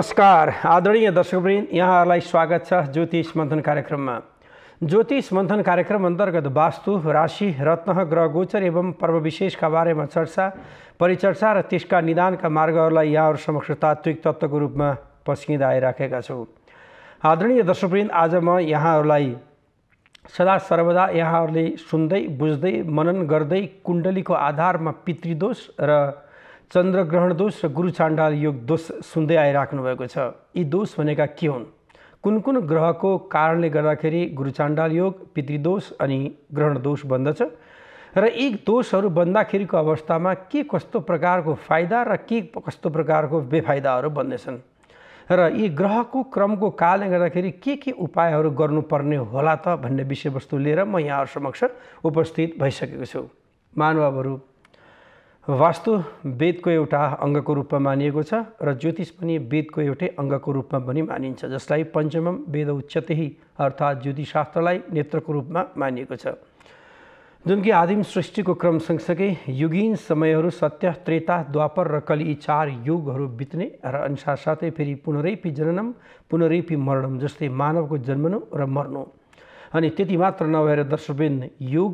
नमस्कार आदरणीय दर्शकवृन्द, यहाँहरूलाई स्वागत छ ज्योतिष मन्थन कार्यक्रममा। ज्योतिष मन्थन कार्यक्रम अन्तर्गत वास्तु, राशि, रत्न, ग्रह गोचर एवं पर्व विशेषका बारेमा चर्चा, परिचर्चा र त्यसका निदानका मार्गहरूलाई यहाँहरू समक्ष तात्विक तत्त्वको रूपमा पस्किँदा आइराखेका छौँ। आदरणीय दर्शकवृन्द, आज म यहाँहरूलाई सदा सर्वदा यहाँहरूले सुन्दै बुझ्दै मनन गर्दै कुण्डलीको आधारमा पितृदोष र चन्द्रग्रहण दोष र गुरु चाण्डाल योग दोष सुन्दै आइराख्नु भएको छ। यी दोष भनेका के हुन्, कुन कुन ग्रहको कारणले गर्दाखेरि गुरु चाण्डाल योग, पितृदोष अनि ग्रहण दोष बन्दछ र यी दोषहरू बन्दाखेरिको अवस्थामा के कस्तो प्रकारको फाइदा र के कस्तो प्रकारको बेफाइदाहरू बन्नेछन् र यी ग्रहको क्रमको कारणले गर्दाखेरि के उपायहरू गर्नुपर्ने होला त भन्ने विषयवस्तु लिएर म यहाँहरू समक्ष उपस्थित भइसकेको छु। महानुभावहरू, वास्तु वेदको एउटा अङ्गको रूपमा मानिएको छ र ज्योतिष पनि वेदको एउटै अङ्गको रूपमा पनि मानिन्छ, जसलाई पञ्चमम वेद उच्यतेहि अर्थात् ज्योतिषशास्त्रलाई नेत्रको रूपमा मानिएको छ, जुन कि आदिम सृष्टिको क्रम सँगसँगै युगीन समयहरू सत्य, त्रेता, द्वापर र कलि यी चार युगहरू बित्ने र अनि साथसाथै फेरि पुनरैपि जननम पुनरैपि मरणम, जस्तै मानवको जन्मनु र मर्नु। अनि त्यति मात्र नभएर दर्शकवृन्द, युग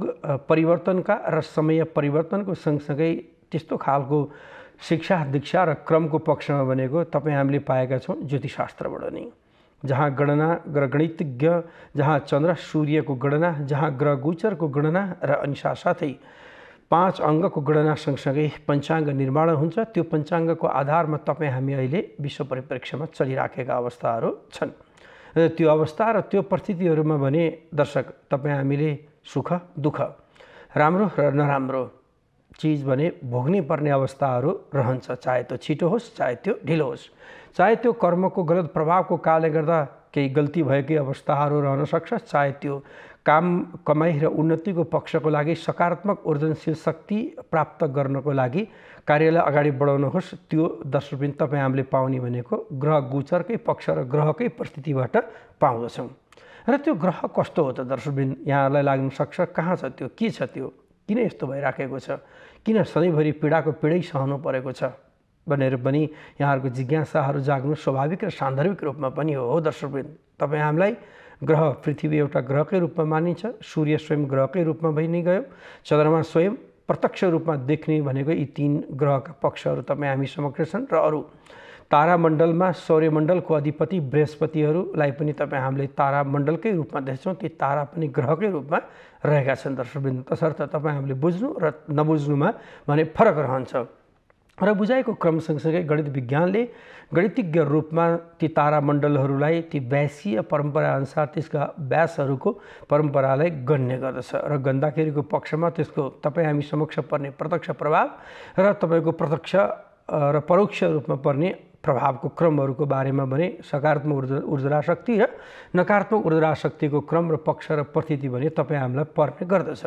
परिवर्तनका र समय परिवर्तनको सँगसँगै त्यस्तो खालको शिक्षा, दीक्षा र क्रमको पक्षमा बनेको तपाईँ हामीले पाएका छौँ ज्योतिषशास्त्रबाट नै, जहाँ गणना गणितज्ञ, जहाँ चन्द्र सूर्यको गणना, जहाँ ग्रह गोचरको गणना र अनि साथसाथै 5 अङ्गको गणना सँगसँगै पञ्चाङ्ग निर्माण हुन्छ। त्यो पञ्चाङ्गको आधारमा तपाईँ हामी अहिले विश्व परिप्रेक्ष्यमा चलिराखेका अवस्थाहरू छन् र त्यो अवस्था र त्यो परिस्थितिहरूमा भने दर्शक, तपाईँ हामीले सुख दुःख, राम्रो र नराम्रो चिज भने भोग्नै पर्ने अवस्थाहरू रहन्छ, चाहे त्यो छिटो होस् चाहे त्यो ढिलो होस्, चाहे त्यो कर्मको गलत प्रभावको कारणले गर्दा केही गल्ती भएकै अवस्थाहरू रहन सक्छ, चाहे त्यो काम कमाई र उन्नतिको पक्षको लागि सकारात्मक ऊर्जनशील शक्ति प्राप्त गर्नको लागि कार्यलाई अगाडि बढाउनु होस्, त्यो दर्शकवृन्द तपाईँ हामीले पाउने भनेको ग्रह गोचरकै पक्ष र ग्रहकै परिस्थितिबाट पाउँदछौँ। र त्यो ग्रह कस्तो हो त दर्शकवृन्द, यहाँहरूलाई लाग्न सक्छ कहाँ छ त्यो, के छ त्यो, किन यस्तो भइराखेको छ, किन सधैँभरि पीडाको पीडै सहनु परेको छ भनेर पनि यहाँहरूको जिज्ञासाहरू जाग्नु स्वाभाविक र सान्दर्भिक रूपमा पनि हो। दर्शकवृन्द, तपाईँ हामीलाई ग्रह पृथ्वी एउटा ग्रहकै रूपमा मानिन्छ, सूर्य स्वयं ग्रहकै रूपमा भइ नै गयो, चन्द्रमा स्वयं प्रत्यक्ष रूपमा देख्ने भनेको यी 3 ग्रहका पक्षहरू तपाईँ हामी समक्ष छन् र अरू तारामण्डलमा सौर्यमण्डलको अधिपति बृहस्पतिहरूलाई पनि तपाईँ हामीले तारामण्डलकै रूपमा देख्छौँ, ती तारा पनि ग्रहकै रूपमा रहेका छन् दर्शकवृन्द। तसर्थ तपाईँ हामीले बुझ्नु र नबुझ्नुमा भने फरक रहन्छ र बुझाइको क्रम सँगसँगै गणित विज्ञानले गणितज्ञ रूपमा ती तारामण्डलहरूलाई ती व्यासीय परम्पराअनुसार त्यसका व्यासहरूको परम्परालाई गन्ने गर्दछ र गन्दाखेरिको पक्षमा त्यसको तपाईँ हामी समक्ष पर्ने प्रत्यक्ष प्रभाव र तपाईँको प्रत्यक्ष र परोक्ष रूपमा पर्ने प्रभावको क्रमहरूको बारेमा भने सकारात्मक ऊर्जा शक्ति र नकारात्मक ऊर्जा शक्तिको क्रम र पक्ष र परिस्थिति भने तपाईँ हामीलाई पर्ने गर्दछ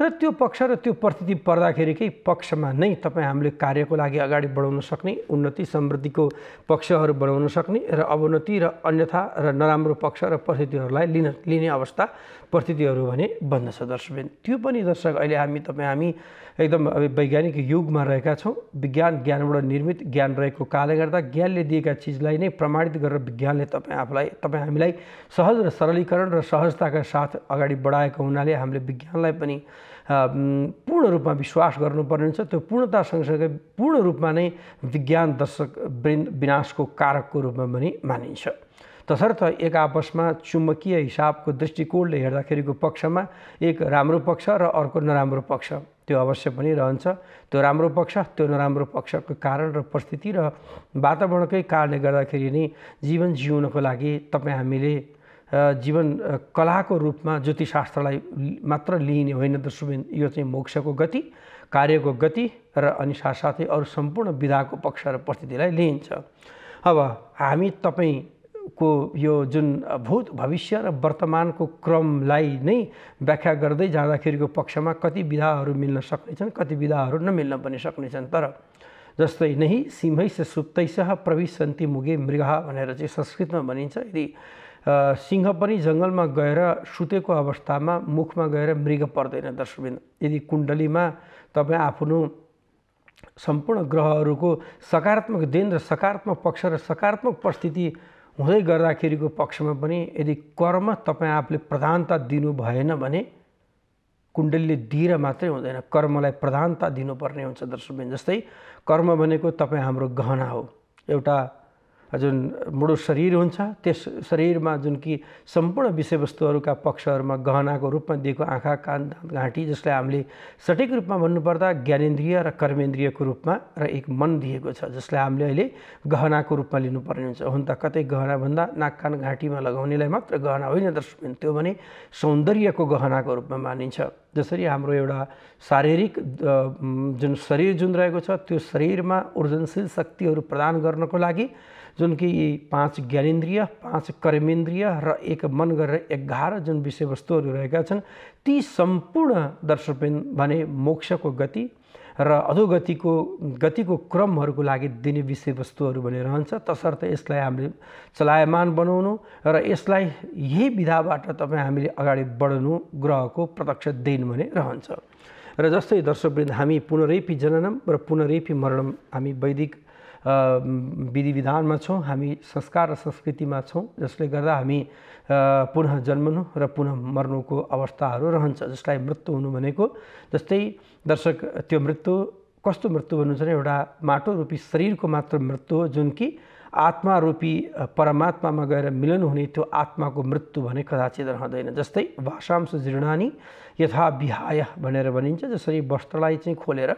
र त्यो पक्ष र त्यो परिस्थिति पर्दाखेरिकै पक्षमा नै तपाईँ हामीले कार्यको लागि अगाडि बढाउन सक्ने, उन्नति समृद्धिको पक्षहरू बढाउन सक्ने र अवनति र अन्यथा र नराम्रो पक्ष र परिस्थितिहरूलाई लिने अवस्था परिस्थितिहरू भने बन्दछ दर्शकवृन्द। त्यो पनि दर्शक अहिले हामी एकदम वैज्ञानिक युगमा रहेका छौँ। विज्ञान ज्ञानबाट निर्मित ज्ञान रहेको कारणले गर्दा ज्ञानले दिएका चिजलाई नै प्रमाणित गरेर विज्ञानले तपाईँ हामीलाई सहज र सरलीकरण र सहजताका साथ अगाडि बढाएको हुनाले हामीले विज्ञानलाई पनि पूर्ण रूपमा विश्वास गर्नुपर्ने हुन्छ। त्यो पूर्णता सँगसँगै पूर्ण रूपमा नै विज्ञान दर्शकवृन्द विनाशको कारकको रूपमा पनि मानिन्छ। तसर्थ एक आपसमा चुम्बकीय हिसाबको दृष्टिकोणले हेर्दाखेरिको पक्षमा एक राम्रो पक्ष र अर्को नराम्रो पक्ष त्यो अवश्य पनि रहन्छ। त्यो राम्रो पक्ष, त्यो नराम्रो पक्षको कारण र परिस्थिति र वातावरणकै कारणले गर्दाखेरि नै जीवन जिउनको लागि तपाईँ हामीले जीवन कलाको रूपमा ज्योतिषशास्त्रलाई मात्र लिइने होइन दर्शकवृन्द, यो चाहिँ मोक्षको गति, कार्यको गति र अनि साथसाथै अरू सम्पूर्ण विधाको पक्ष र परिस्थितिलाई लिइन्छ। अब हामी तपाईँको यो जुन भूत भविष्य र वर्तमानको क्रमलाई नै व्याख्या गर्दै जाँदाखेरिको पक्षमा कति विधाहरू मिल्न सक्नेछन्, कति विधाहरू नमिल्न पनि सक्नेछन्। तर जस्तै नै सिंहैस सुप्तैसः प्रविशन्ति मुगे मृगः भनेर चाहिँ संस्कृतमा भनिन्छ। यदि सिंह पनि जङ्गलमा गएर सुतेको अवस्थामा मुखमा गएर मृग पर्दैन दर्शकवृन्द। यदि कुण्डलीमा तपाईँ आफ्नो सम्पूर्ण ग्रहहरूको सकारात्मक दिन र सकारात्मक पक्ष र सकारात्मक परिस्थिति हुँदै गर्दाखेरिको पक्षमा पनि यदि कर्म तपाईँ आफूले प्रधानता दिनु भएन भने कुण्डलीले दिएर मात्रै हुँदैन, कर्मलाई प्रधानता दिनुपर्ने हुन्छ दर्शकबिन। जस्तै कर्म भनेको तपाईँ हाम्रो गहना हो। एउटा जुन मुडो शरीर हुन्छ त्यस शरीरमा जुन कि सम्पूर्ण विषयवस्तुहरूका पक्षहरूमा गहनाको रूपमा दिएको आँखा, कान, दाँत, घाँटी, जसलाई हामीले सठिक रूपमा भन्नुपर्दा ज्ञानेन्द्रिय र कर्मेन्द्रियको रूपमा र एक मन दिएको छ, जसलाई हामीले अहिले गहनाको रूपमा लिनुपर्ने हुन्छ। हुन त कतै गहना भन्दा नाक, कान, घाँटीमा लगाउनेलाई मात्र गहना होइन दर्शकबिन, त्यो भने सौन्दर्यको गहनाको रूपमा मानिन्छ। जसरी हाम्रो एउटा शारीरिक जुन शरीर जुन रहेको छ त्यो शरीरमा ऊर्जनशील शक्तिहरू प्रदान गर्नको लागि जुन कि 5 ज्ञानेन्द्रिय, 5 कर्मेन्द्रिय र 1 मन गरेर 11 जुन विषयवस्तुहरू रहेका छन्, ती सम्पूर्ण दर्शकबिन भने मोक्षको गति र गतिको क्रमहरूको लागि दिने विषयवस्तुहरू भने रहन्छ। तसर्थ यसलाई हामीले चलायमान बनाउनु र यसलाई यही विधाबाट तपाईँ हामीले अगाडि बढ्नु ग्रहको प्रत्यक्ष देन भने रहन्छ। र जस्तै दर्शकवृन्द, हामी पुनरेपि जननम र पुनरेपि मरणम, हामी वैदिक विधि विधानमा छौँ, हामी संस्कार र संस्कृतिमा छौँ, जसले गर्दा हामी पुनः जन्मनु र पुनः मर्नुको अवस्थाहरू रहन्छ। जसलाई मृत्यु हुनु भनेको, जस्तै दर्शक त्यो मृत्यु कस्तो मृत्यु भन्नुहुन्छ भने एउटा माटो रूपी शरीरको मात्र मृत्यु हो, जुन कि आत्मा रूपी परमात्मामा गएर मिलन हुने त्यो आत्माको मृत्यु भने कदाचित रहँदैन। जस्तै भाषांश जीर्णानी यथा विहाय भनेर भनिन्छ, जसरी वस्त्रलाई चाहिँ खोलेर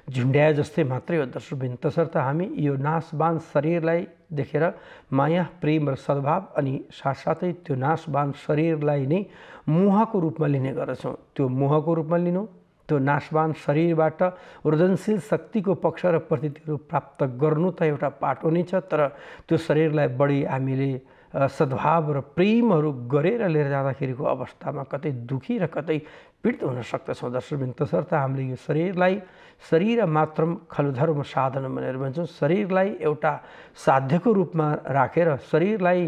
झुन्ड्याए जस्तै मात्रै हो दर्शकबिन। तसर्थ हामी यो नाशवान शरीरलाई देखेर माया, प्रेम र सद्भाव अनि साथसाथै त्यो नाशवान शरीरलाई नै मोहको रूपमा लिने गर्छौँ। त्यो मोहको रूपमा लिनु, त्यो नाशवान शरीरबाट ऊर्जनशील शक्तिको पक्ष र परिस्थितिहरू प्राप्त गर्नु त एउटा पाटो नै छ, तर त्यो शरीरलाई बढी हामीले सद्भाव र प्रेमहरू गरेर लिएर जाँदाखेरिको अवस्थामा कतै दुखी र कतै पीडित हुन सक्दछौँ दर्शकबिन। तसर्थ हामीले यो शरीरलाई शरीर मात्रम खलु धर्म साधन भनेर भन्छौँ। शरीरलाई एउटा साध्यको रूपमा राखेर शरीरलाई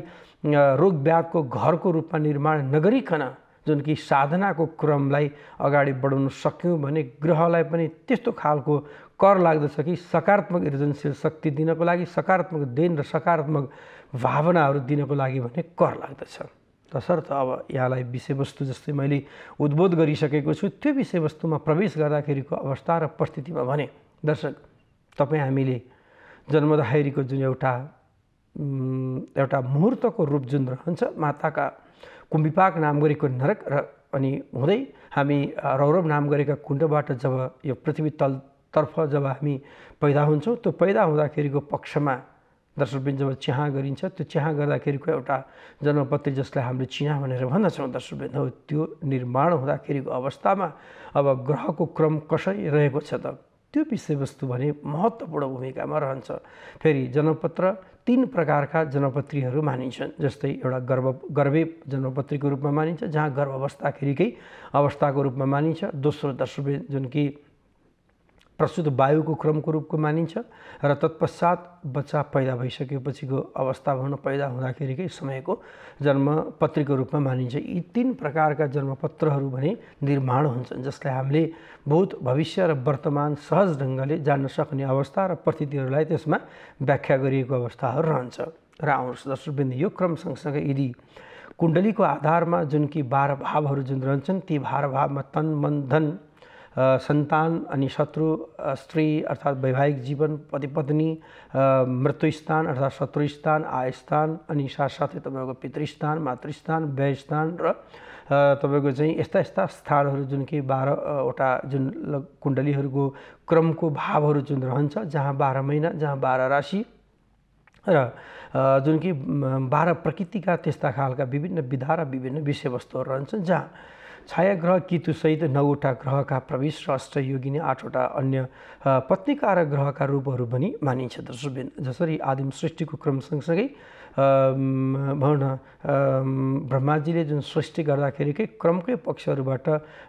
रोगव्याधको घरको रूपमा निर्माण नगरिकन जुन कि साधनाको क्रमलाई अगाडि बढाउन सक्यौँ भने ग्रहलाई पनि त्यस्तो खालको कर लाग्दछ कि सकारात्मक ऊर्जनशील शक्ति दिनको लागि, सकारात्मक देन र सकारात्मक भावनाहरू दिनको लागि भने कर लाग्दछ। तसर्थ अब यहाँलाई विषयवस्तु जस्तै मैले उद्बोध गरिसकेको छु, त्यो विषयवस्तुमा प्रवेश गर्दाखेरिको अवस्था र परिस्थितिमा भने दर्शक, तपाईँ हामीले जन्मदाखेरिको जुन एउटा मुहुर्तको रूप जुन रहन्छ, माताका कुम्भिपाक नाम गरेको नरक र अनि हुँदै हामी रौरव नाम गरेका कुण्डबाट जब यो पृथ्वी तलतर्फ जब हामी पैदा हुन्छौँ, त्यो पैदा हुँदाखेरिको पक्षमा दर्शकबिन जब चिहा गरिन्छ, त्यो चिहा गर्दाखेरिको एउटा जन्मपत्री जसलाई हामीले चिहा भनेर भन्दछौँ दर्शकबिन, हो त्यो निर्माण हुँदाखेरिको अवस्थामा अब ग्रहको क्रम कसरी रहेको छ त, त्यो विषयवस्तु भने महत्त्वपूर्ण भूमिकामा रहन्छ। फेरि जन्मपत्र 3 प्रकारका जन्मपत्रीहरू मानिन्छन्। जस्तै एउटा गर्भे जन्मपत्रीको रूपमा मानिन्छ, जहाँ गर्भावस्थाखेरिकै अवस्थाको रूपमा मानिन्छ। दोस्रो दर्शकबिन जुन कि प्रस्तुत वायुको क्रमको रूपको मानिन्छ र तत्पश्चात बच्चा पैदा भइसकेपछिको अवस्था भनौँ, पैदा हुँदाखेरिकै समयको जन्मपत्रीको रूपमा मानिन्छ। यी 3 प्रकारका जन्मपत्रहरू भने निर्माण हुन्छन्, जसलाई हामीले बहुत भविष्य र वर्तमान सहज ढङ्गले जान्न सक्ने अवस्था र परिस्थितिहरूलाई त्यसमा व्याख्या गरिएको अवस्थाहरू रहन्छ। र आउनुहोस् दर्शकबिन, यो क्रम सँगसँगै यदि कुण्डलीको आधारमा जुन कि 12 भावहरू जुन रहन्छन्, ती 12 भावमा तन, मन, धन, सन्तान अनि शत्रु, स्त्री अर्थात् वैवाहिक जीवन, पति पत्नी, मृत्युस्थान अर्थात् शत्रुस्थान, आयस्थान अनि साथसाथै तपाईँको पितृस्थान, मातृस्थान, व्ययस्थान र तपाईँको चाहिँ यस्ता स्थानहरू जुन कि 12वटा जुन कुण्डलीहरूको क्रमको भावहरू जुन रहन्छ, जहाँ 12 महिना, जहाँ 12 राशि र जुन कि 12 प्रकृतिका त्यस्ता खालका विभिन्न विधा र विभिन्न विषयवस्तुहरू रहन्छन्, जहाँ छाया ग्रह केतुसहित 9वटा ग्रहका प्रवेश र अष्टयोगिनी 8वटा अन्य पत्नीकार ग्रहका रूपहरू पनि मानिन्छ दर्शकबिन। जसरी आदिम सृष्टिको क्रम सँगसँगै भनौँ न ब्रह्माजीले जुन सृष्टि गर्दाखेरिकै क्रमकै पक्षहरूबाट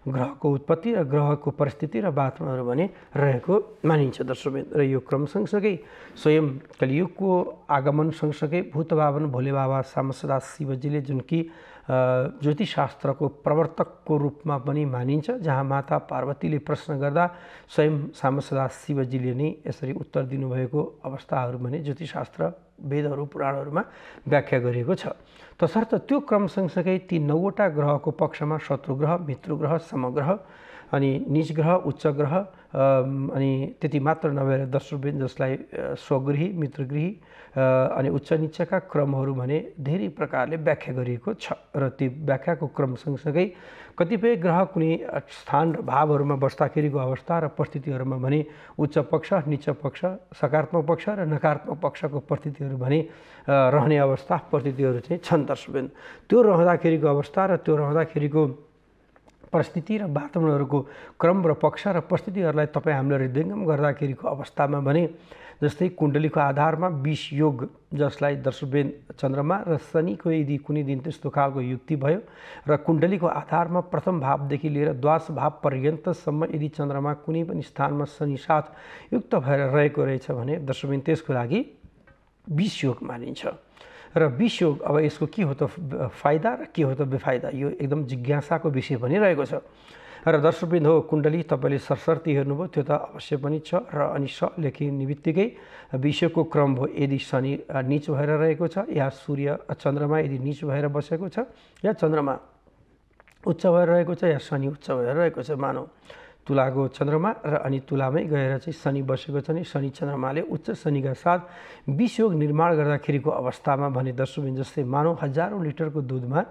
ग्रहको उत्पत्ति र ग्रहको परिस्थिति र वातावरणहरू भने रहेको मानिन्छ दर्शकवृन्द। र यो क्रम सँगसँगै स्वयं कलियुगको आगमन सँगसँगै भूत बाबन भोले बाबा सामसदा शिवजीले जुन कि ज्योतिषशास्त्रको प्रवर्तकको रूपमा पनि मानिन्छ, जहाँ माता पार्वतीले प्रश्न गर्दा स्वयं सामसदा शिवजीले नै यसरी उत्तर दिनुभएको अवस्थाहरू भने ज्योतिषशास्त्र वेदहरू पुराणहरूमा व्याख्या गरिएको छ। तसर्थ त्यो क्रम सँगसँगै ती 9वटा ग्रहको पक्षमा शत्रुग्रह, मित्रग्रह, समग्रह अनि निज ग्रह, उच्च ग्रह अनि त्यति मात्र नभएर दर्शकवृन्द जसलाई स्वगृही, मित्रगृही अनि उच्च निचका क्रमहरू भने धेरै प्रकारले व्याख्या गरिएको छ। र ती व्याख्याको क्रम सँगसँगै कतिपय ग्रह कुनै स्थान र भावहरूमा बस्दाखेरिको अवस्था र परिस्थितिहरूमा भने उच्च पक्ष, निच पक्ष, सकारात्मक पक्ष र नकारात्मक पक्षको परिस्थितिहरू भने रहने अवस्था परिस्थितिहरू चाहिँ छन् दर्शकवृन्द। त्यो रहँदाखेरिको अवस्था र त्यो रहँदाखेरिको परिस्थिति र वातावरणहरूको क्रम र पक्ष र परिस्थितिहरूलाई तपाईँ हामीले हृदयङ्गम गर्दाखेरिको अवस्थामा भने जस्तै कुण्डलीको आधारमा 20 योग, जसलाई दर्शकवृन्द चन्द्रमा र शनिको यदि कुनै दिन त्यस्तो खालको युक्ति भयो र कुण्डलीको आधारमा प्रथम भावदेखि लिएर द्वादश भाव पर्यन्तसम्म यदि चन्द्रमा कुनै पनि स्थानमा शनि साथ युक्त भएर रहेको रहेछ भने दर्शकवृन्द त्यसको लागि 20 योग मानिन्छ। र 20 योग अब यसको के हो त फाइदा र के हो त बेफाइदा, यो एकदम जिज्ञासाको विषय पनि रहेको छ। र दर्शकवृन्द हो कुण्डली तपाईँले सरसर्ती हेर्नुभयो त्यो त अवश्य पनि छ। र अनि स लेखिने बित्तिकै विषयको क्रम भयो, यदि शनि नीच भएर रहेको छ या सूर्य चन्द्रमा यदि नीच भएर बसेको छ या चन्द्रमा उच्च भएर रहेको छ या शनि उच्च भएर रहेको छ, मानौ तुलाको चन्द्रमा र अनि तुलामै गएर चाहिँ शनि बसेको छ नि शनि चन्द्रमाले उच्च शनिका साथ 20 योग निर्माण गर्दाखेरिको अवस्थामा भने दर्शकवृन्द जस्तै मानौ हजारौँ लिटरको दुधमा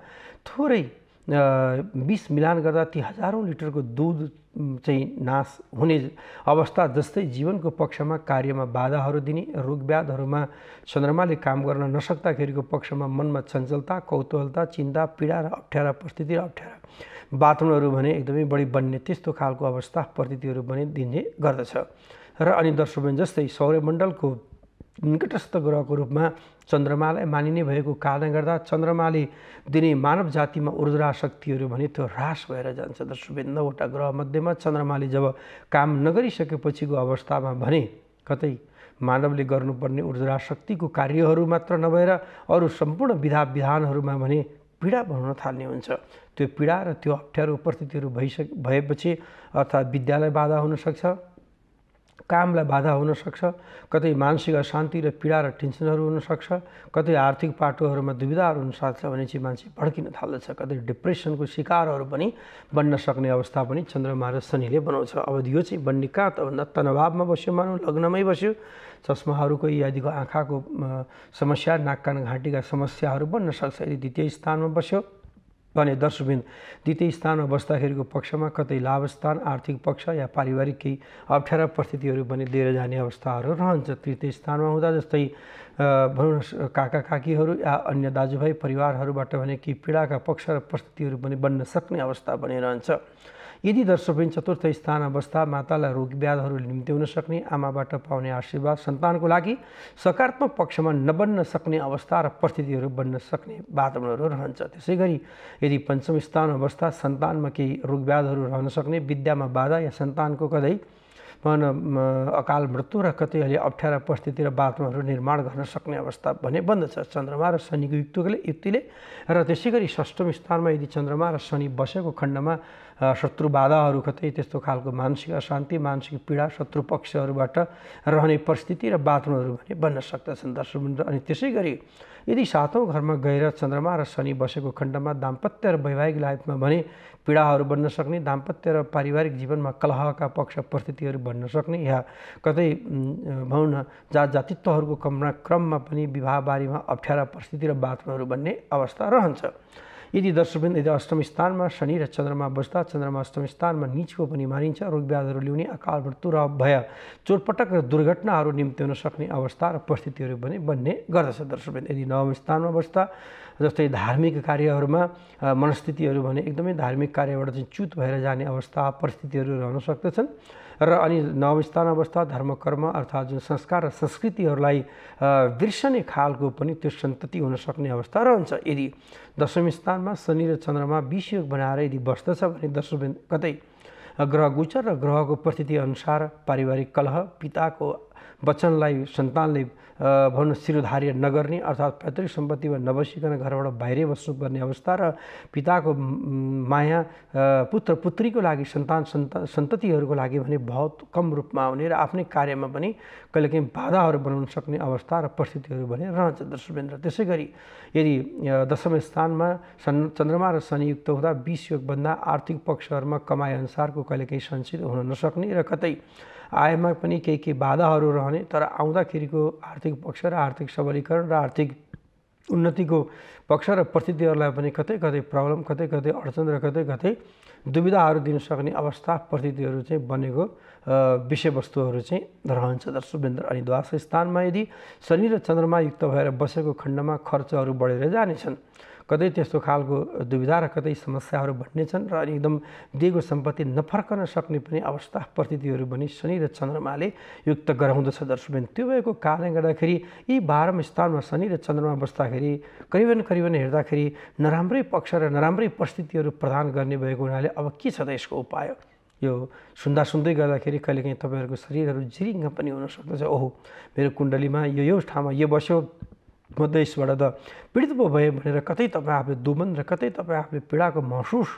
थोरै विष मिलान गर्दा ती हजारौँ लिटरको दुध चाहिँ नाश हुने अवस्था जस्तै जीवनको पक्षमा कार्यमा बाधाहरू दिने, रोगव्याधहरूमा चन्द्रमाले काम गर्न नसक्दाखेरिको पक्षमा मनमा चञ्चलता, कौतूहलता, चिन्ता, पीडा र अप्ठ्यारा परिस्थिति र अप्ठ्यारा वातावरणहरू भने एकदमै बढी बन्ने त्यस्तो खालको अवस्था परिस्थितिहरू पनि दिने गर्दछ। र अनि दर्शकवृन्द जस्तै सौर्यमण्डलको निकटस्थ ग्रहको रूपमा चन्द्रमालाई मानिने भएको कारणले गर्दा चन्द्रमाले दिने मानव जातिमा ऊर्जा शक्तिहरू भने त्यो ह्रास भएर जान्छ दर्शकवृन्द। 9वटा ग्रह मध्येमा चन्द्रमाले जब काम नगरिसकेपछिको अवस्थामा भने कतै मानवले गर्नुपर्ने ऊर्जा शक्तिको कार्यहरू मात्र नभएर अरू सम्पूर्ण विधा विधानहरूमा भने पीडा बनाउन थाल्ने हुन्छ। त्यो पीडा र त्यो अप्ठ्यारो परिस्थितिहरू भएपछि अर्थात् विद्यालय बाधा हुनसक्छ, कामलाई बाधा हुनसक्छ, कतै मानसिक अशान्ति र पीडा र टेन्सनहरू हुनसक्छ, कतै आर्थिक पाटोहरूमा दुविधाहरू हुनसक्छ भने चाहिँ मान्छे भड्किन थाल्दछ, कतै डिप्रेसनको शिकारहरू पनि बन्न सक्ने अवस्था पनि चन्द्रमा र शनिले बनाउँछ। अब यो चाहिँ बन्ने कहाँ त भन्दा तनावमा बस्यो, मानौ लग्नमै बस्यो, चस्माहरूको आदिको आँखाको समस्या, नाक कान घाँटीका समस्याहरू बन्न सक्छ। यदि द्वितीय स्थानमा बस्यो भने दर्शकवृन्द द्वितीय स्थानमा बस्दाखेरिको पक्षमा कतै लाभ स्थान, आर्थिक पक्ष या पारिवारिक केही अप्ठ्यारा परिस्थितिहरू पनि लिएर जाने अवस्थाहरू रहन्छ। तृतीय स्थानमा हुँदा जस्तै भनौँ न काका काकीहरू या अन्य दाजुभाइ परिवारहरूबाट भने केही पीडाका पक्ष र परिस्थितिहरू पनि बन्न सक्ने अवस्था पनि रहन्छ। यदि दर्शकवृन्द चतुर्थ स्थानमा बस्दा मातालाई रोगव्याधहरू निम्त्याउन सक्ने, आमाबाट पाउने आशीर्वाद सन्तानको लागि सकारात्मक पक्षमा नबन्न सक्ने अवस्था र परिस्थितिहरू बन्न सक्ने वातावरणहरू रहन्छ। त्यसै गरी यदि पञ्चम स्थानमा बस्दा सन्तानमा केही रोगव्याधहरू रहन सक्ने, विद्यामा बाधा या सन्तानको कतै अकाल मृत्यु र कतै अलि अप्ठ्यारा परिस्थिति र वातावरणहरू निर्माण गर्न सक्ने अवस्था भने बन्दछ चन्द्रमा र शनिको युक्तिले। र त्यसै गरी षष्ठम स्थानमा यदि चन्द्रमा र शनि बसेको खण्डमा शत्रु बाधाहरू कतै त्यस्तो खालको मानसिक अशान्ति, मानसिक पीडा, शत्रु पक्षहरूबाट रहने परिस्थिति र वातावरणहरू भने बन्न सक्दछन् दर्शकवृन्द। अनि त्यसै गरी यदि सातौँ घरमा गएर चन्द्रमा र शनि बसेको खण्डमा दाम्पत्य र वैवाहिक लाइफमा भने पीडाहरू बन्न सक्ने, दाम्पत्य र पारिवारिक जीवनमा कलहका पक्ष परिस्थितिहरू बन्न सक्ने या कतै भनौँ न जात जातित्वहरूको क्रममा पनि विवाहबारीमा अप्ठ्यारा परिस्थिति र वातावरणहरू बन्ने अवस्था रहन्छ। यदि दर्शकवृन्द यदि अष्टम स्थानमा शनि र चन्द्रमा बस्दा चन्द्रमा अष्टम स्थानमा नीचको पनि मानिन्छ, रोगव्याधहरू ल्याउने, अकाल मृत्यु र भय, चोटपटक र दुर्घटनाहरू निम्त्याउन सक्ने अवस्था र परिस्थितिहरू पनि बन्ने गर्दछ दर्शकवृन्द। यदि नवम स्थानमा बस्दा जस्तै धार्मिक कार्यहरूमा मनस्थितिहरू भने एकदमै धार्मिक कार्यबाट चाहिँ च्युत भएर जाने अवस्था परिस्थितिहरू रहन सक्दछन् र अनि नवम स्थान अवस्था धर्म कर्म अर्थात् जुन संस्कार र संस्कृतिहरूलाई बिर्सने खालको पनि त्यो सन्तति हुन सक्ने अवस्था रहन्छ। यदि दशम स्थानमा शनि र चन्द्रमा विषयोग बनाएर यदि बस्दछ भने दर्शकवृन्द कतै ग्रह गोचर र ग्रहको परिस्थिति अनुसार पारिवारिक कलह, पिताको वचनलाई सन्तानले भन्न शिरोधार्य नगर्ने अर्थात् पैतृक सम्पत्तिमा नबसिकन घरबाट बाहिरै बस्नुपर्ने अवस्था र पिताको माया पुत्र पुत्रीको लागि सन्ततिहरूको लागि भने बहुत कम रूपमा आउने र आफ्नै कार्यमा पनि कहिलेकाहीँ बाधाहरू बनाउन सक्ने अवस्था र परिस्थितिहरू भने रहन्छ दर्शकवृन्द। त्यसै गरी यदि दशम स्थानमा चन्द्रमा र शनि युक्त हुँदा 20 योगभन्दा आर्थिक पक्षहरूमा कमाइ अनुसारको कहिलेकाहीँ सञ्चित हुन नसक्ने र कतै आयमा पनि केही बाधाहरू रहने, तर आउँदाखेरिको आर्थिक पक्ष र आर्थिक सबलीकरण र आर्थिक उन्नतिको पक्ष र परिस्थितिहरूलाई पनि कतै कतै प्रब्लम, कतै कतै अडचन र कतै कतै दुविधाहरू दिन सक्ने अवस्था परिस्थितिहरू चाहिँ बनेको विषयवस्तुहरू चाहिँ रहन्छ दर्शकवृन्द। अनि द्वादश स्थानमा यदि शनि र चन्द्रमा युक्त भएर बसेको खण्डमा खर्चहरू बढेर जानेछन्, कतै त्यस्तो खालको दुविधा र कतै समस्याहरू बढ्नेछन् र अनि एकदम दिएको सम्पत्ति नफर्कन सक्ने पनि अवस्था परिस्थितिहरू पनि शनि र चन्द्रमाले युक्त गराउँदछ दर्शकवृन्द। त्यो भएको कारणले गर्दाखेरि यी 12औं स्थानमा शनि र चन्द्रमा बस्दाखेरि करिबन हेर्दाखेरि नराम्रै पक्ष र नराम्रै परिस्थितिहरू प्रदान गर्ने भएको हुनाले अब के छ त यसको उपाय? यो सुन्दै गर्दाखेरि कहिलेकाहीँ तपाईँहरूको शरीरहरू जिरिङ्ग पनि हुन सक्दछ। ओहो, मेरो कुण्डलीमा यो ठाउँमा यो बस्यो, म त यसबाट त पीडित पो भएँ भनेर कतै तपाईँ आफूले दुमन र कतै तपाईँ आफूले पीडाको महसुस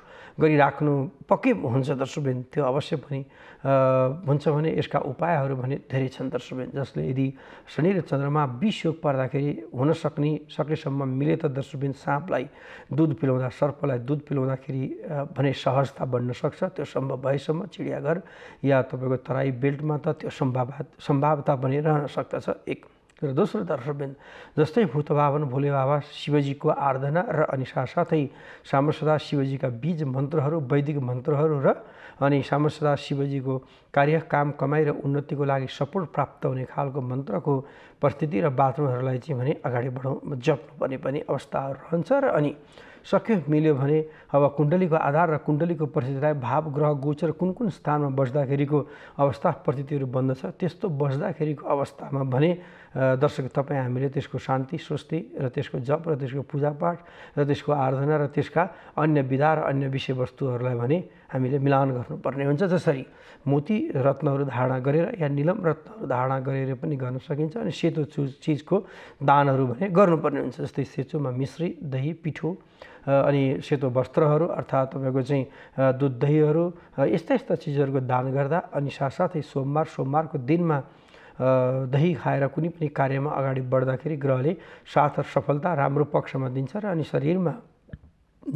गरिराख्नु पक्कै हुन्छ दर्शकवृन्द। त्यो अवश्य पनि हुन्छ भने यसका उपायहरू भने धेरै छन् दर्शकवृन्द, जसले यदि शनि र चन्द्रमा 20 योग पर्दाखेरि हुन सकेसम्म मिले त दर्शकवृन्द साँपलाई दुध पिलाउँदा, सर्पलाई दुध पिलाउँदाखेरि भने सहजता बढ्न सक्छ। त्यो सम्भव भएसम्म चिडियाघर या तपाईँको तराई बेल्टमा त त्यो सम्भावता पनि रहन सक्दछ एक। र दोस्रो दर्शकवृन्द, जस्तै भूतभावन भोले बाबा शिवजीको आराधना र अनि साथसाथै सामसदा शिवजीका बीज मन्त्रहरू, वैदिक मन्त्रहरू र अनि सामसदा शिवजीको कार्य, काम, कमाइ र उन्नतिको लागि सपोर्ट प्राप्त हुने खालको मन्त्रको परिस्थिति र बाथरुमहरूलाई चाहिँ भने अगाडि जप्नुपर्ने पनि अवस्थाहरू रहन्छ। र अनि सक्यो मिल्यो भने अब कुण्डलीको आधार र कुण्डलीको परिस्थितिलाई भाव ग्रह गोचर कुन स्थानमा बस्दाखेरिको अवस्था परिस्थितिहरू बन्दछ, त्यस्तो बस्दाखेरिको अवस्थामा भने दर्शक तपाईँ हामीले त्यसको शान्ति स्वस्ति र त्यसको जप र त्यसको पूजापाठ र त्यसको आराधना र त्यसका अन्य विधा र अन्य विषयवस्तुहरूलाई भने हामीले मिलान गर्नुपर्ने हुन्छ। जसरी मोती रत्नहरू धारणा गरेर या निलम रत्नहरू धारणा गरेर पनि गर्न सकिन्छ। अनि सेतो चिजको दानहरू भने गर्नुपर्ने हुन्छ। जस्तै सेचोमा मिश्री, दही, पिठो अनि सेतो वस्त्रहरू अर्थात् तपाईँको चाहिँ दुध दहीहरू यस्ता चिजहरूको दान गर्दा अनि साथसाथै सोमबारको दिनमा दही खाएर कुनै पनि कार्यमा अगाडि बढ्दाखेरि ग्रहले साथ र सफलता राम्रो पक्षमा दिन्छ। र अनि शरीरमा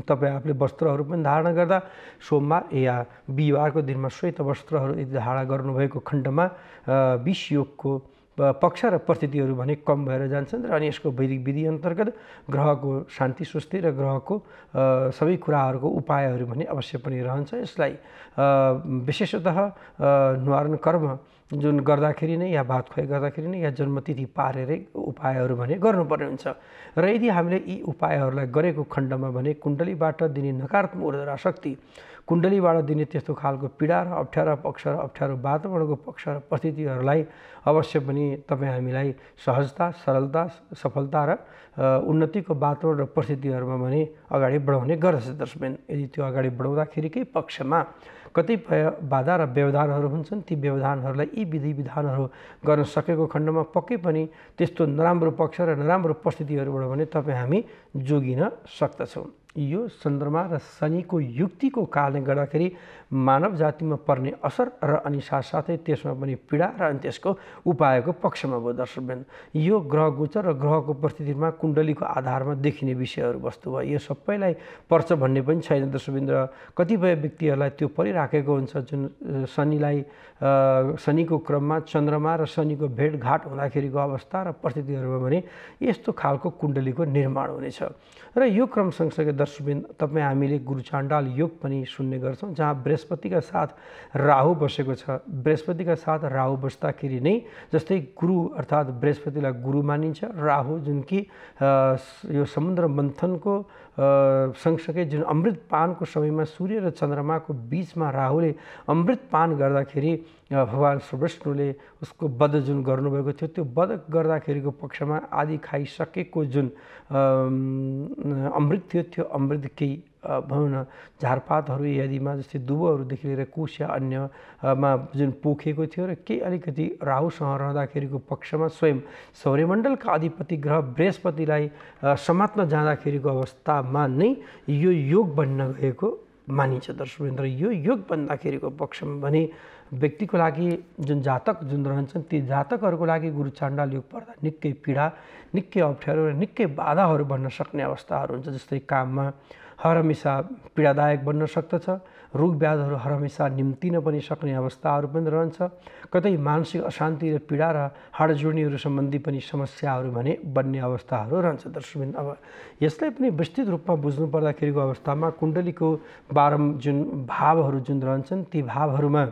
तपाईँ आफूले वस्त्रहरू पनि धारणा गर्दा सोमबार या बिहिबारको दिनमा श्वेत वस्त्रहरू यदि धारणा गर्नुभएको खण्डमा 20 योगको पक्ष र परिस्थितिहरू भने कम भएर जान्छन्। र अनि यसको वैदिक विधि अन्तर्गत ग्रहको शान्ति स्वस्ति र ग्रहको सबै कुराहरूको उपायहरू भने अवश्य पनि रहन्छ। यसलाई विशेषतः निवारण कर्म जुन गर्दाखेरि नै या भात खुवाइ गर्दाखेरि नै या जन्मतिथि पारेरै उपायहरू भने गर्नुपर्ने हुन्छ। र यदि हामीले यी उपायहरूलाई गरेको खण्डमा भने कुण्डलीबाट दिने नकारात्मक ऊर्जा शक्ति, कुण्डलीबाट दिने त्यस्तो खालको पीडा र अप्ठ्यारो पक्ष र अप्ठ्यारो वातावरणको पक्ष र परिस्थितिहरूलाई अवश्य पनि तपाईँ हामीलाई सहजता, सरलता, सफलता र उन्नतिको वातावरण र परिस्थितिहरूमा भने अगाडि बढाउने गर्दछ दर्शकवृन्द। यदि त्यो अगाडि बढाउँदाखेरिकै पक्षमा कतिपय बाधा र व्यवधानहरू हुन्छन्, ती व्यवधानहरूलाई यी विधि विधानहरू गर्न सकेको खण्डमा पक्कै पनि त्यस्तो नराम्रो पक्ष र नराम्रो परिस्थितिहरूबाट भने तपाईँ हामी जोगिन सक्दछौँ। यो चन्द्रमा र शनिको युक्तिको कारणले गर्दाखेरि मानव जातिमा पर्ने असर र अनि साथसाथै त्यसमा पनि पीडा र अनि त्यसको उपायको पक्षमा भयो दर्शकवृन्द। यो ग्रह गोचर र ग्रहको परिस्थितिमा कुण्डलीको आधारमा देखिने विषयहरू वस्तु भयो। यो सबैलाई पर्छ भन्ने पनि छैन दर्शकवृन्द। र कतिपय व्यक्तिहरूलाई त्यो परिराखेको हुन्छ जुन शनिको क्रममा चन्द्रमा र शनिको भेटघाट हुँदाखेरिको अवस्था र परिस्थितिहरूमा भने यस्तो खालको कुण्डलीको निर्माण हुनेछ। र यो क्रम सँगसँगै दर्शकवृन्द तपाईँ हामीले गुरुचाण्डाल योग पनि सुन्ने गर्छौँ, जहाँ बृहस्पतिका साथ राहु बसेको छ। बृहस्पतिका साथ राहु बस्दाखेरि नै जस्तै गुरु अर्थात् बृहस्पतिलाई गुरु मानिन्छ, राहु जुन कि यो समुद्र मन्थनको सँगसँगै जुन अमृतपानको समयमा सूर्य र चन्द्रमाको बिचमा राहुले अमृतपान गर्दाखेरि भगवान् श्री विष्णुले उसको वध जुन गर्नुभएको थियो, त्यो वध गर्दाखेरिको पक्षमा आदि खाइसकेको जुन अमृत थियो, त्यो अमृत केही भनौँ न झारपातहरू यदिमा जस्तै दुबोहरूदेखि लिएर कुश या अन्यमा जुन पोखेको थियो र केही अलिकति राहुसँग रहँदाखेरिको पक्षमा स्वयं सौर्यमण्डलका अधिपति ग्रह बृहस्पतिलाई समात्न जाँदाखेरिको अवस्थामा नै यो योग बन्न गएको मानिन्छ दर्शकवृन्द। र यो योग बन्दाखेरिको पक्षमा भने व्यक्तिको लागि जुन जातक जुन रहन्छन् ती जातकहरूको लागि गुरुचाण्डाल योग पर्दा निकै पीडा, निकै अप्ठ्यारो र निकै बाधाहरू बन्न सक्ने अवस्थाहरू हुन्छ। जस्तै काममा हरहमेसा पीडादायक बन्न सक्दछ, रोग व्याधहरू हरहमेसा निम्तिन पनि सक्ने अवस्थाहरू पनि रहन्छ, कतै मानसिक अशान्ति र पीडा र हाडजोड्नीहरू सम्बन्धी पनि समस्याहरू भने बन्ने अवस्थाहरू रहन्छ दर्शकवृन्द। अब यसलाई पनि विस्तृत रूपमा बुझ्नु पर्दाखेरिको अवस्थामा कुण्डलीको 12 जुन भावहरू जुन रहन्छन् ती भावहरूमा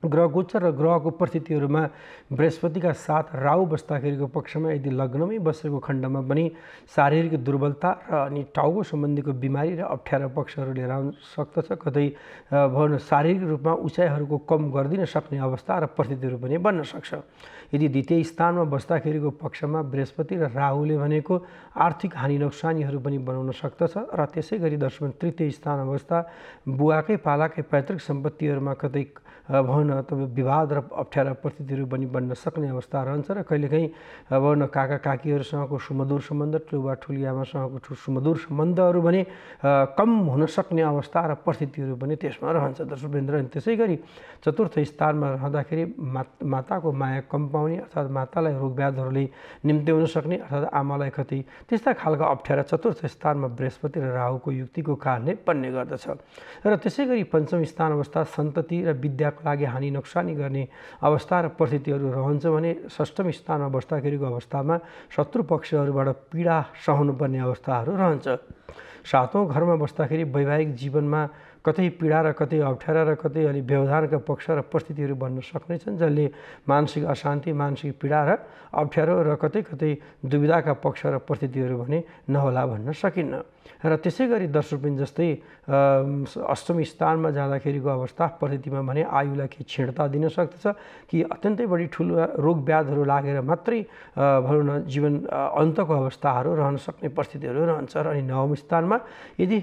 ग्रह गोचर र ग्रहको परिस्थितिहरूमा बृहस्पतिका साथ राहु बस्दाखेरिको पक्षमा यदि लग्नमै बसेको खण्डमा पनि शारीरिक दुर्बलता र अनि टाउको सम्बन्धीको बिमारी र अप्ठ्यारा पक्षहरू लिएर आउन सक्दछ, कतै भनौँ शारीरिक रूपमा उचाइहरूको कम गरिदिन सक्ने अवस्था र परिस्थितिहरू पनि बन्न सक्छ। यदि द्वितीय स्थानमा बस्दाखेरिको पक्षमा बृहस्पति र राहुले भनेको आर्थिक हानि नोक्सानीहरू पनि बनाउन सक्दछ र त्यसै गरी दर्शकवृन्द तृतीय स्थानमा बस्दा बुवाकै पालाकै पैतृक सम्पत्तिहरूमा कतै भनौँ न तपाईँ विवाद र अप्ठ्यारा परिस्थितिहरू पनि बन्न सक्ने अवस्था रहन्छ र कहिलेकाहीँ भनौँ न काका काकीहरूसँगको सुमधुर सम्बन्ध, ठुलबा ठुली आमासँगको सुमधुर सम्बन्धहरू भने कम हुन सक्ने अवस्था र परिस्थितिहरू पनि त्यसमा रहन्छ दर्शकवृन्द। र त्यसै गरी चतुर्थ स्थानमा रहँदाखेरि माताको माया कम पाउने अर्थात् मातालाई रोगव्याधहरूले निम्त्याउन सक्ने अर्थात् आमालाई कतै त्यस्ता खालका अप्ठ्यारा चतुर्थ स्थानमा बृहस्पति र राहुको युक्तिको कारणले बन्ने गर्दछ। र त्यसै गरी पञ्चम स्थान अवस्था सन्तति र विद्याको लागि हानि नोक्सानी गर्ने अवस्था र परिस्थितिहरू रहन्छ भने षष्ठम स्थानमा बस्दाखेरिको अवस्थामा शत्रु पक्षहरूबाट पीडा सहनुपर्ने अवस्थाहरू रहन्छ। सातौँ घरमा बस्दाखेरि वैवाहिक जीवनमा कतै पीडा र कतै अप्ठ्यारा र कतै अलि व्यवधानका पक्ष र परिस्थितिहरू बन्न सक्नेछन्, जसले मानसिक अशान्ति, मानसिक पीडा र अप्ठ्यारो र कतै कतै दुविधाका पक्ष र परिस्थितिहरू भने नहोला भन्न सकिन्न। र त्यसै गरी दर्शकवृन्द जस्तै अष्टम स्थानमा जाँदाखेरिको अवस्था परिस्थितिमा भने आयुलाई के क्षीणता दिन सक्दछ कि अत्यन्तै बढी ठुलो रोग व्याधहरू लागेर मात्रै भनौँ न जीवन अन्तको अवस्थाहरू रहन सक्ने परिस्थितिहरू रहन्छ। र अनि नवम स्थानमा यदि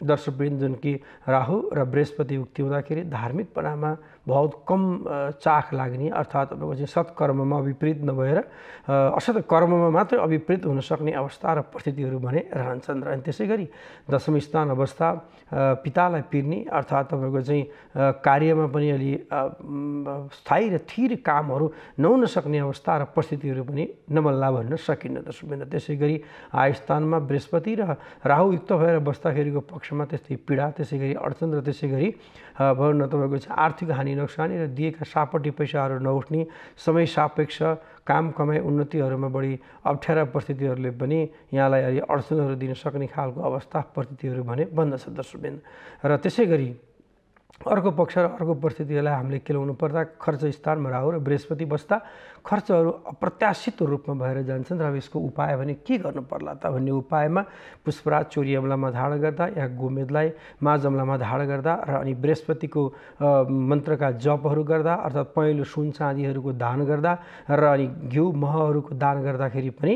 दर्शकवृन्द जुन कि राहु र बृहस्पति युक्ति हुँदाखेरि धार्मिकपनामा बहुत कम चाख लाग्ने अर्थात् तपाईँको चाहिँ सत्कर्ममा अभिप्रेत नभएर असत कर्ममा मात्रै अभिप्रेत हुन सक्ने अवस्था र परिस्थितिहरू भने रहन्छन्। र त्यसै गरी दशम स्थान अवस्था पितालाई पिर्ने अर्थात् तपाईँको चाहिँ कार्यमा पनि अलि स्थायी र थिर कामहरू नहुन सक्ने अवस्था र परिस्थितिहरू पनि नबल्ला भन्न सकिन्न दर्शकवृन्द। त्यसै गरी आयस्थानमा बृहस्पति र राहु युक्त भएर बस्दाखेरिको पक्षमा त्यस्तै पीडा, त्यसै गरी अडचन र त्यसै गरी भनौँ न तपाईँको चाहिँ आर्थिक हानि नोक्सानी र दिएका सापट्टि पैसाहरू नउठ्ने, समय सापेक्ष काम कमाइ उन्नतिहरूमा बढी अप्ठ्यारा परिस्थितिहरूले पनि यहाँलाई अलि अडचनहरू दिन सक्ने खालको अवस्था परिस्थितिहरू भने बन्दछ दर्शकवृन्द। र त्यसै गरी अर्को पक्ष र अर्को परिस्थितिहरूलाई हामीले केलाउनु पर्दा खर्च स्थानमा राहु र बृहस्पति बस्दा खर्चहरू अप्रत्याशित रूपमा भएर जान्छन्। र अब यसको उपाय भने के गर्नु पर्ला त भन्ने उपायमा पुष्पराज चोरी अमलामा धारण गर्दा या गोमेदलाई माझ अमलामा धारण गर्दा र अनि बृहस्पतिको मन्त्रका जपहरू गर्दा अर्थात् पहेँलो सुन चाँदीहरूको दान गर्दा र अनि घिउ महहरूको दान गर्दाखेरि पनि